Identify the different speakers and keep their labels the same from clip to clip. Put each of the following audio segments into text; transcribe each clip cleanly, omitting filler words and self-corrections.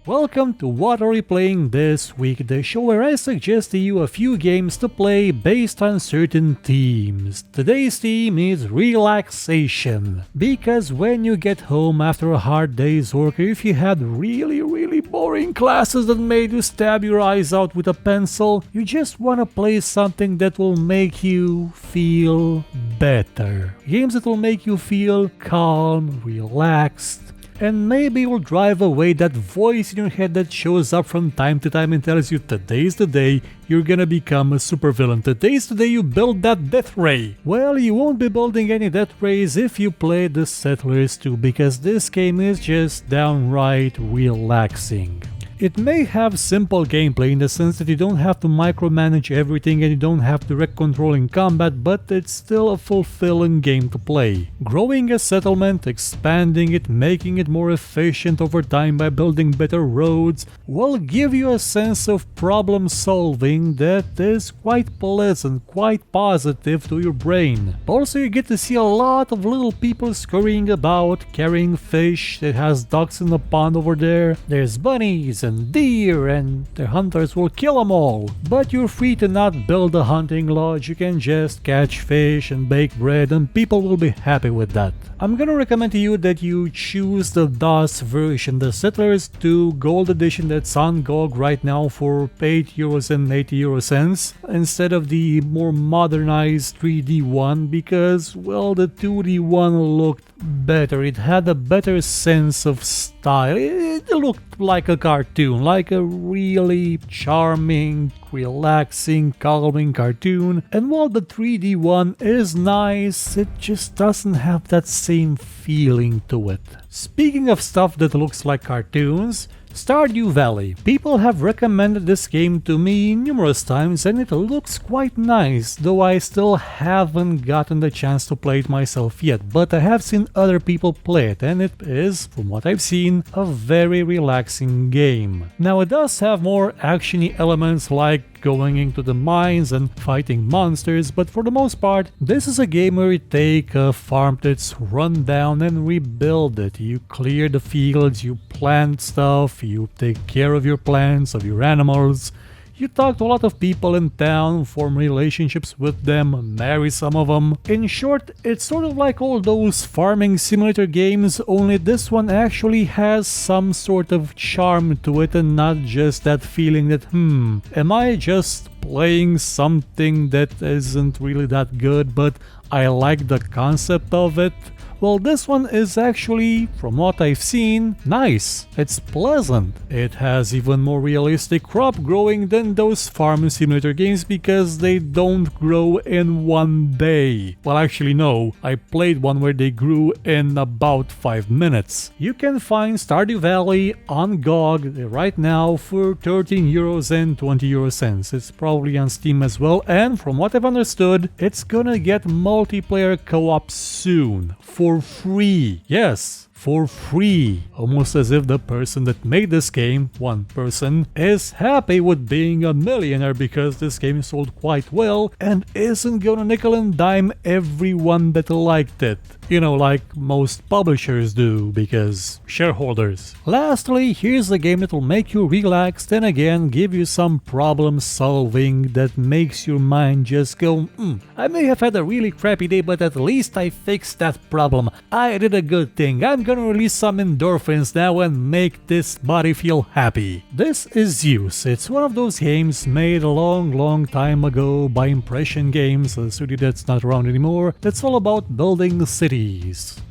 Speaker 1: Welcome to What Are We Playing This Week, the show where I suggest to you a few games to play based on certain themes. Today's theme is relaxation, because when you get home after a hard day's work, or if you had really boring classes that made you stab your eyes out with a pencil, you just want to play something that will make you feel better. Games that will make you feel calm, relaxed, and maybe you'll drive away that voice in your head that shows up from time to time and tells you today's the day you're gonna become a supervillain. Today's the day you build that death ray. Well, you won't be building any death rays if you play the Settlers 2, because this game is just downright relaxing. It may have simple gameplay in the sense that you don't have to micromanage everything and you don't have direct control in combat, but it's still a fulfilling game to play. Growing a settlement, expanding it, making it more efficient over time by building better roads will give you a sense of problem solving that is quite pleasant, quite positive to your brain. Also, you get to see a lot of little people scurrying about, carrying fish. It has ducks in the pond over there. There's bunnies and deer, and the hunters will kill them all. But you're free to not build a hunting lodge. You can just catch fish and bake bread, and people will be happy with that. I'm gonna recommend to you that you choose the DOS version, the Settlers 2 Gold Edition that's on GOG right now for €8.80, instead of the more modernized 3D one, because, well, the 2D one looked better. It had a better sense of style. It looked like a cartoon, like a really charming, relaxing, calming cartoon. And while the 3D one is nice, it just doesn't have that same feeling to it. Speaking of stuff that looks like cartoons, Stardew Valley. People have recommended this game to me numerous times and it looks quite nice, though I still haven't gotten the chance to play it myself yet, but I have seen other people play it and it is, from what I've seen, a very relaxing game. Now it does have more actiony elements like going into the mines and fighting monsters, but for the most part, this is a game where you take a farm that's run down and rebuild it. You clear the fields, you plant stuff, you take care of your plants, of your animals. You talk to a lot of people in town, form relationships with them, marry some of them. In short, it's sort of like all those farming simulator games, only this one actually has some sort of charm to it and not just that feeling that, am I just playing something that isn't really that good, but I like the concept of it? Well, this one is actually, from what I've seen, nice. It's pleasant. It has even more realistic crop growing than those farm simulator games because they don't grow in one day. Well, actually no, I played one where they grew in about 5 minutes. You can find Stardew Valley on GOG right now for €13.20. It's probably on Steam as well, and from what I've understood, it's gonna get multiplayer co-op soon. For free. Yes, for free. Almost as if the person that made this game, one person, is happy with being a millionaire because this game sold quite well and isn't gonna nickel and dime everyone that liked it. You know, like most publishers do, because shareholders. Lastly, here's a game that will make you relaxed and again give you some problem solving that makes your mind just go, I may have had a really crappy day, but at least I fixed that problem. I did a good thing. I'm gonna release some endorphins now and make this body feel happy. This is Zeus. It's one of those games made a long time ago by Impression Games, a studio that's not around anymore, that's all about building cities.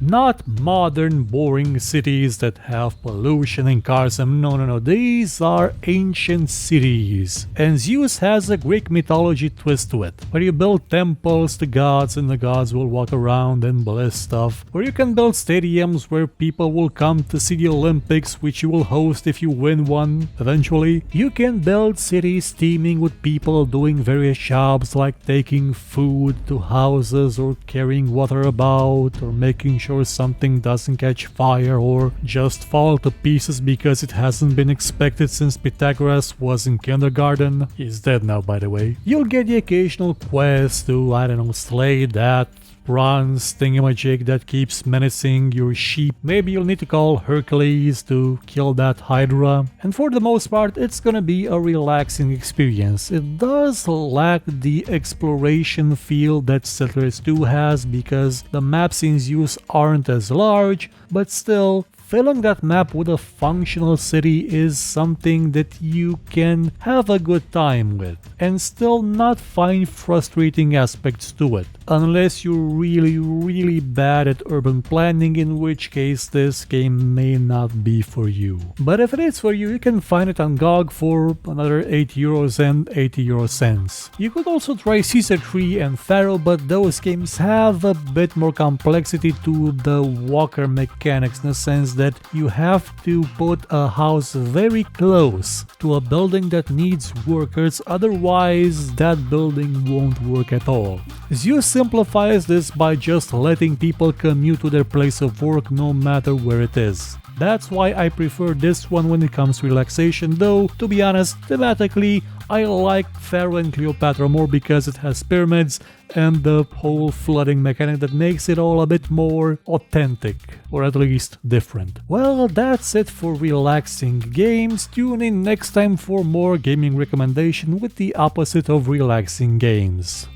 Speaker 1: Not modern, boring cities that have pollution and cars. No. These are ancient cities. And Zeus has a Greek mythology twist to it, where you build temples to gods and the gods will walk around and bless stuff. Where you can build stadiums where people will come to see the Olympics, which you will host if you win one eventually. You can build cities teeming with people doing various jobs like taking food to houses or carrying water about, or making sure something doesn't catch fire or just fall to pieces because it hasn't been inspected since Pythagoras was in kindergarten. He's dead now, by the way. You'll get the occasional quest to, slay that bronze thingamajig that keeps menacing your sheep. Maybe you'll need to call Hercules to kill that Hydra. And for the most part, it's gonna be a relaxing experience. It does lack the exploration feel that Settlers 2 has because the maps in Zeus aren't as large, but still, filling that map with a functional city is something that you can have a good time with and still not find frustrating aspects to it, unless you're really bad at urban planning, in which case this game may not be for you. But if it is for you, you can find it on GOG for another €8 and 80 euro cents. You could also try Caesar 3 and Pharaoh, but those games have a bit more complexity to the walker mechanics, in the sense that you have to put a house very close to a building that needs workers, otherwise that building won't work at all. Zeus simplifies this by just letting people commute to their place of work no matter where it is. That's why I prefer this one when it comes to relaxation, though, to be honest, thematically, I like Pharaoh and Cleopatra more because it has pyramids and the whole flooding mechanic that makes it all a bit more authentic, or at least different. Well, that's it for relaxing games. Tune in next time for more gaming recommendation with the opposite of relaxing games.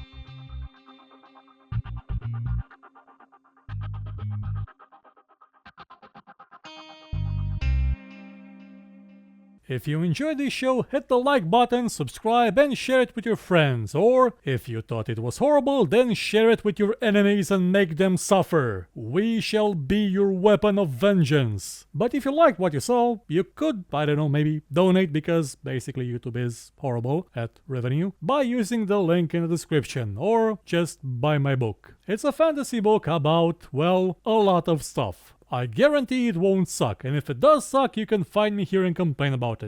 Speaker 1: If you enjoyed this show, hit the like button, subscribe, and share it with your friends. Or, if you thought it was horrible, then share it with your enemies and make them suffer. We shall be your weapon of vengeance. But if you liked what you saw, you could, I don't know, maybe donate, because basically YouTube is horrible at revenue, by using the link in the description, or just buy my book. It's a fantasy book about, well, a lot of stuff. I guarantee it won't suck, and if it does suck, you can find me here and complain about it.